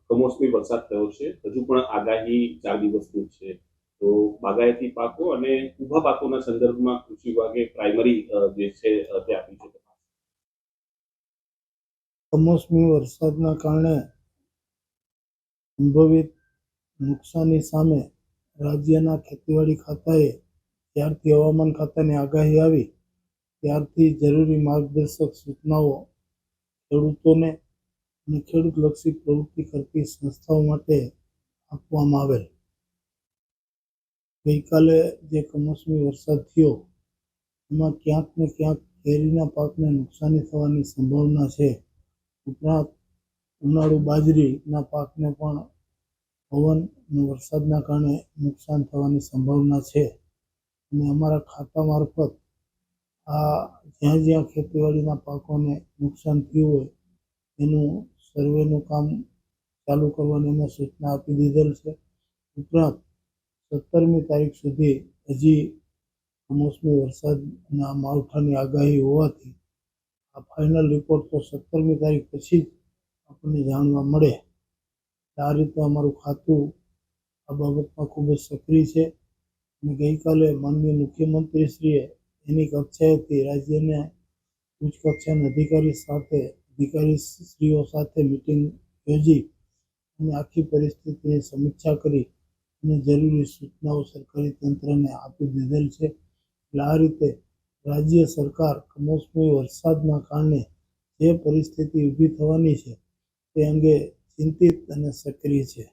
કમોસમી વરસાદ થયો છે, હજુ પણ આગાહી 4 દિવસની છે. તો બાગાયતી પાકો અને ઊભા પાકોના સંદર્ભમાં કૃષિ વિભાગે પ્રાઇમરી જે છે તે આપી છે. કમોસમી વરસાદના કારણે સંભવિત નુકસાની સામે રાજ્યના ખેતીવાડી ખાતાએ ત્યારથી હવામાન ખાતાની આગાહી આવી ત્યારથી જરૂરી માર્ગદર્શક સૂચનાઓ ખેડૂતોને અને ખેડૂતલક્ષી પ્રવૃત્તિ કરતી સંસ્થાઓ માટે આપવામાં આવેલ. ગઈકાલે જે કમોસમી વરસાદ થયો એમાં ક્યાંક ને ક્યાંક કેરીના પાકને નુકસાની થવાની સંભાવના છે. ઉપરાંત ઉનાળુ બાજરીના પાકને પણ પવન અને વરસાદના કારણે નુકસાન થવાની સંભાવના છે. અને અમારા ખાતા મારફત આ જ્યાં જ્યાં ખેતીવાડીના પાકોને નુકસાન થયું હોય એનું સર્વેનું કામ ચાલુ કરવાની અમે સૂચના આપી દીધેલ છે. ઉપરાંત 17મી તારીખ સુધી હજી કમોસમી વરસાદ અને આ માવઠાની આગાહી હોવાથી આ ફાઇનલ રિપોર્ટ તો 17મી તારીખ પછી જ આપણને જાણવા મળે. આ રીતે અમારું ખાતું આ બાબતમાં ખૂબ જ સક્રિય છે. અને ગઈકાલે માનનીય મુખ્યમંત્રીશ્રીએ એની કક્ષાએથી રાજ્યના ઉચ્ચ કક્ષાના અધિકારીશ્રીઓ સાથે મિટિંગ યોજી અને આખી પરિસ્થિતિની સમીક્ષા કરી અને જરૂરી સૂચનાઓ સરકારી તંત્રને આપી દીધેલ છે. એટલે આ રીતે રાજ્ય સરકાર કમોસમી વરસાદના કારણે જે પરિસ્થિતિ ઊભી થવાની છે તે અંગે ચિંતિત અને સક્રિય છે.